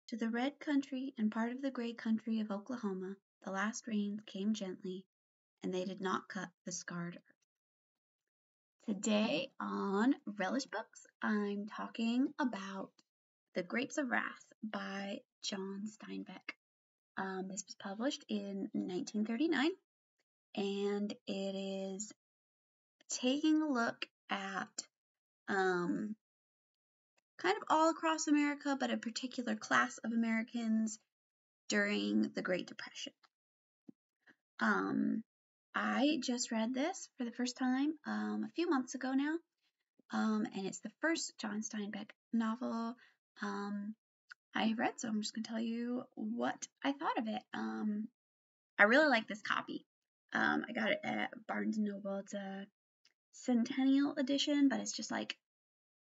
To the red country and part of the gray country of Oklahoma, the last rains came gently, and they did not cut the scarred earth. Today on Relish Books, I'm talking about The Grapes of Wrath by John Steinbeck. This was published in 1939, and it is taking a look at kind of all across America, but a particular class of Americans during the Great Depression. I just read this for the first time a few months ago now, and it's the first John Steinbeck novel I have read, so I'm just going to tell you what I thought of it. I really like this copy. I got it at Barnes & Noble. It's a Centennial edition, but it's just like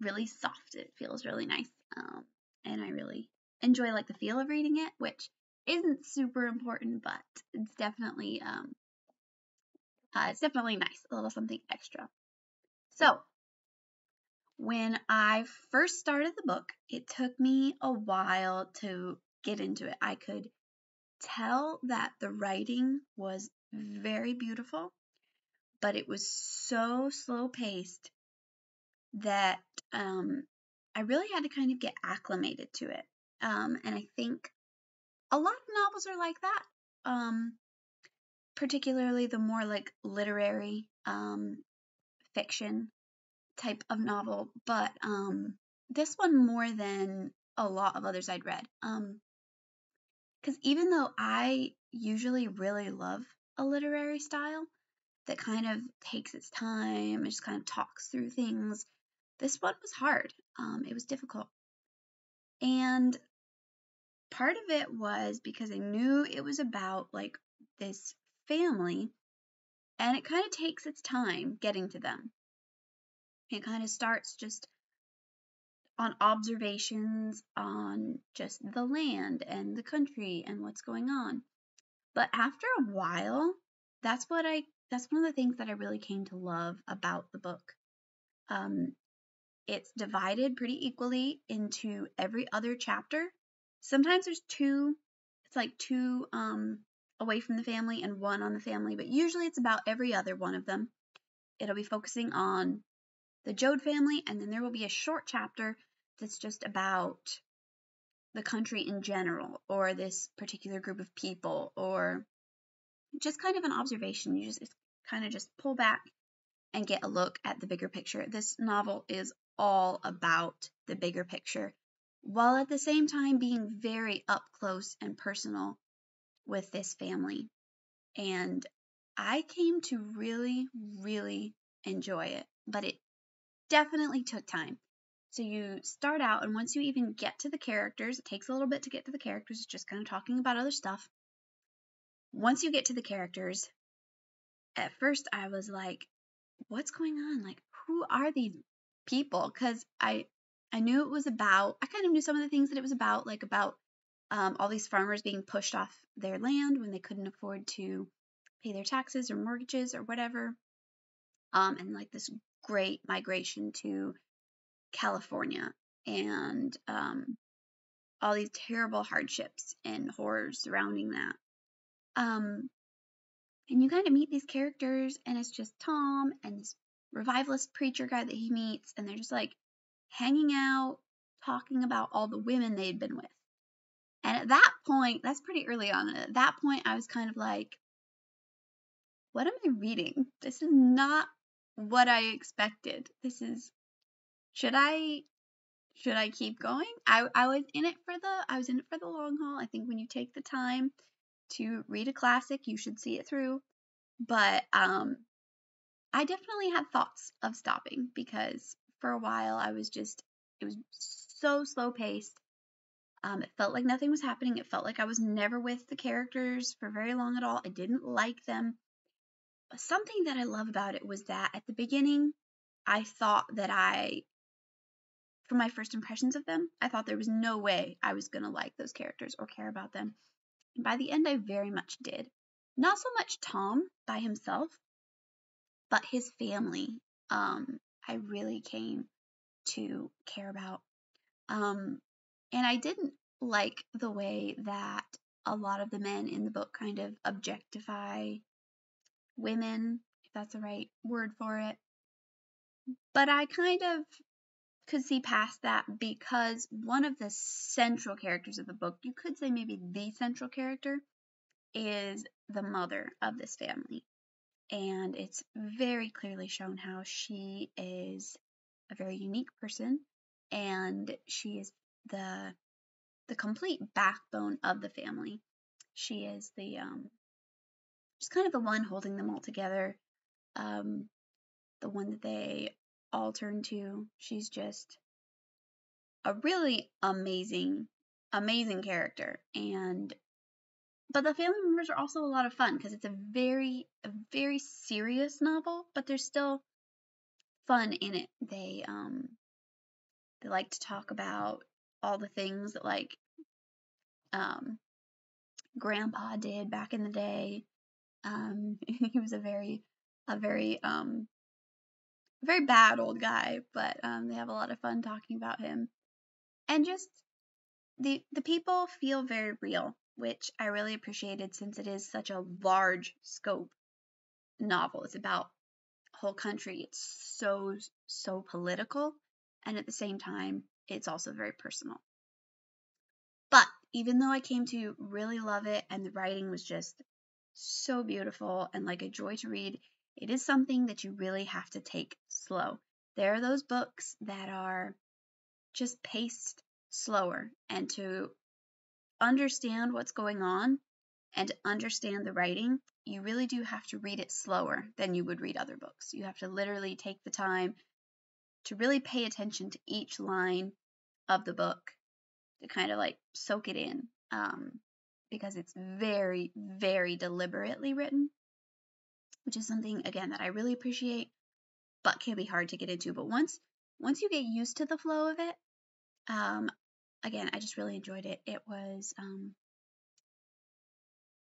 really soft. It feels really nice, and I really enjoy like the feel of reading it, which isn't super important, but it's definitely nice, a little something extra. So when I first started the book, it took me a while to get into it. I could tell that the writing was very beautiful, but it was so slow paced that I really had to kind of get acclimated to it. And I think a lot of novels are like that, particularly the more like literary fiction type of novel, but this one more than a lot of others I'd read. Because even though I usually really love a literary style that kind of takes its time and just kind of talks through things, this one was hard. It was difficult. And part of it was because I knew it was about like this family, and it kind of takes its time getting to them. It kind of starts just on observations on just the land and the country and what's going on. But after a while, that's one of the things that I really came to love about the book. It's divided pretty equally into every other chapter. Sometimes there's two, it's like two away from the family and one on the family, but usually it's about every other one of them. It'll be focusing on the Joad family, and then there will be a short chapter that's just about the country in general, or this particular group of people, or just kind of an observation. It's kind of just pull back and get a look at the bigger picture. This novel is all about the bigger picture, while at the same time being very up close and personal with this family. And I came to really, really enjoy it, but it definitely took time. So you start out, and once you even get to the characters, it takes a little bit to get to the characters. It's just kind of talking about other stuff. Once you get to the characters, at first I was like, what's going on? Like, who are these people? Because I knew it was about, I kind of knew some of the things that it was about, like about all these farmers being pushed off their land when they couldn't afford to pay their taxes or mortgages or whatever. And like this great migration to California, and all these terrible hardships and horrors surrounding that. And you kind of meet these characters, and it's just Tom and this revivalist preacher guy that he meets, and they're just like hanging out, talking about all the women they'd been with. And at that point, that's pretty early on, and at that point I was kind of like, what am I reading? This is not what I expected. Should I keep going? I was in it for the long haul. I think when you take the time to read a classic, you should see it through. But I definitely had thoughts of stopping, because for a while it was so slow paced. It felt like nothing was happening. It felt like I was never with the characters for very long at all. I didn't like them. But something that I love about it was that at the beginning, I thought that from my first impressions of them, I thought there was no way I was going to like those characters or care about them. And by the end, I very much did. Not so much Tom by himself, but his family, I really came to care about. And I didn't like the way that a lot of the men in the book kind of objectify women, if that's the right word for it. But I kind of could see past that because one of the central characters of the book, you could say maybe the central character, is the mother of this family. And it's very clearly shown how she is a very unique person, and she is the complete backbone of the family. She is the just kind of the one holding them all together, the one that they all turn to. She's just a really amazing character. And but the family members are also a lot of fun because it's a very serious novel, but there's still fun in it. They like to talk about all the things that like grandpa did back in the day. He was a very very bad old guy, but they have a lot of fun talking about him. And just the people feel very real, which I really appreciated since it is such a large scope novel. It's about a whole country. It's so political, and at the same time, it's also very personal. But even though I came to really love it and the writing was just so beautiful and like a joy to read, it is something that you really have to take slow. There are those books that are just paced slower, and to understand what's going on and to understand the writing, you really do have to read it slower than you would read other books. You have to literally take the time to really pay attention to each line of the book to kind of like soak it in, because it's very deliberately written, which is something, again, that I really appreciate, but can be hard to get into. But once you get used to the flow of it, again, I just really enjoyed it. It was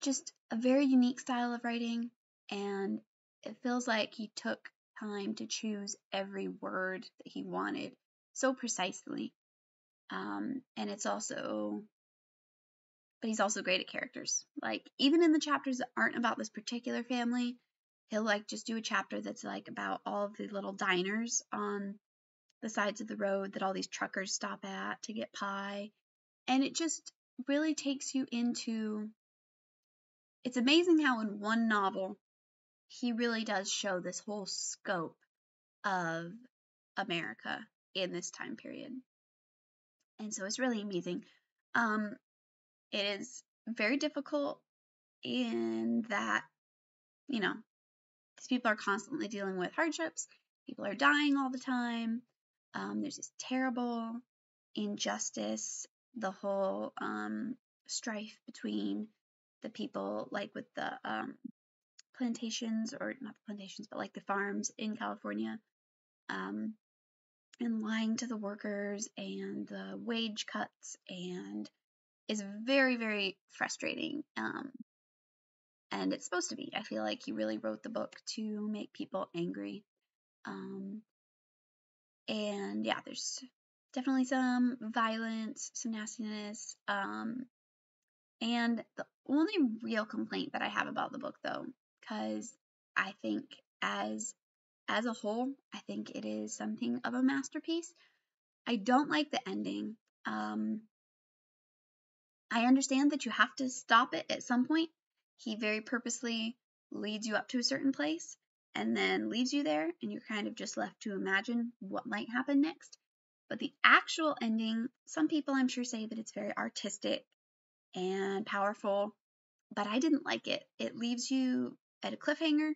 just a very unique style of writing, and it feels like he took time to choose every word that he wanted so precisely. And it's also, but he's also great at characters. Like, even in the chapters that aren't about this particular family, he'll like just do a chapter that's like about all of the little diners on the sides of the road that all these truckers stop at to get pie. And it just really takes you into, it's amazing how in one novel he really does show this whole scope of America in this time period. And so it's really amazing. It is very difficult in that, you know, these people are constantly dealing with hardships. People are dying all the time. There's this terrible injustice, the whole strife between the people, like with the plantations, or not the plantations, but like the farms in California, and lying to the workers and the wage cuts, and is very frustrating. And it's supposed to be. I feel like he really wrote the book to make people angry. And yeah, there's definitely some violence, some nastiness. And the only real complaint that I have about the book, though, because I think as a whole, I think it is something of a masterpiece. I don't like the ending. I understand that you have to stop it at some point. He very purposely leads you up to a certain place and then leaves you there, and you're kind of just left to imagine what might happen next. But the actual ending, some people I'm sure say that it's very artistic and powerful, but I didn't like it. It leaves you at a cliffhanger,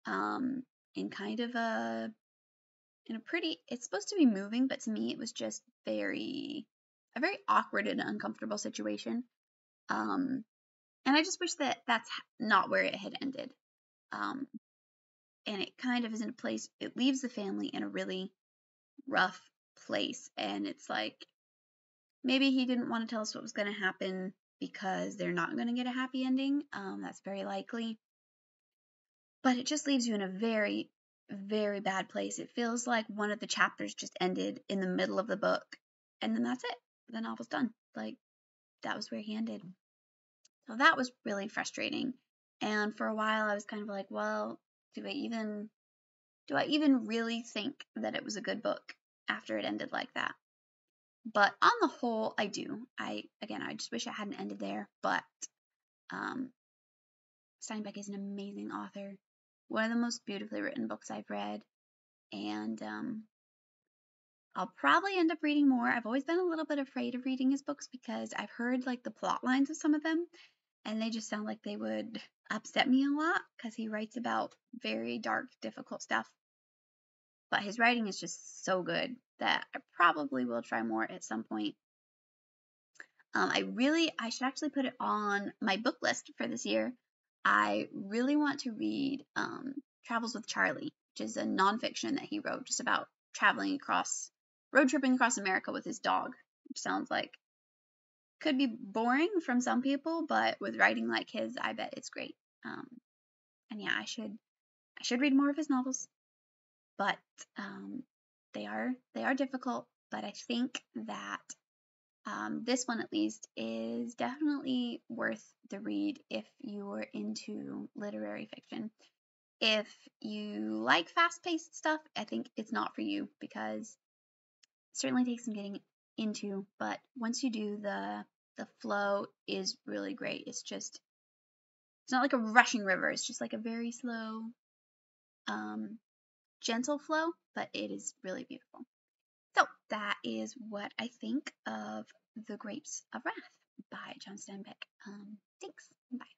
in kind of in a pretty, it's supposed to be moving, but to me it was just a very awkward and uncomfortable situation. And I just wish that that's not where it had ended. And it kind of is in a place, it leaves the family in a really rough place. And it's like, maybe he didn't want to tell us what was going to happen because they're not going to get a happy ending. That's very likely. But it just leaves you in a very bad place. It feels like one of the chapters just ended in the middle of the book, and then that's it. The novel's done. Like, that was where he ended. So that was really frustrating. And for a while I was kind of like, well, do I even really think that it was a good book after it ended like that? But on the whole, I do. I just wish it hadn't ended there, but um, Steinbeck is an amazing author. One of the most beautifully written books I've read, and I'll probably end up reading more. I've always been a little bit afraid of reading his books because I've heard like the plot lines of some of them, and they just sound like they would upset me a lot because he writes about very dark, difficult stuff. But his writing is just so good that I probably will try more at some point. I should actually put it on my book list for this year. I really want to read Travels with Charlie, which is a nonfiction that he wrote just about road tripping across America with his dog, which sounds like could be boring from some people, but with writing like his, I bet it's great. And yeah, I should read more of his novels, but they are difficult. But I think that this one, at least, is definitely worth the read if you're into literary fiction. If you like fast-paced stuff, I think it's not for you because it certainly takes some getting into, but once you do, the flow is really great. It's not like a rushing river. It's just like a very slow, gentle flow, but it is really beautiful. So that is what I think of The Grapes of Wrath by John Steinbeck. Thanks. Bye.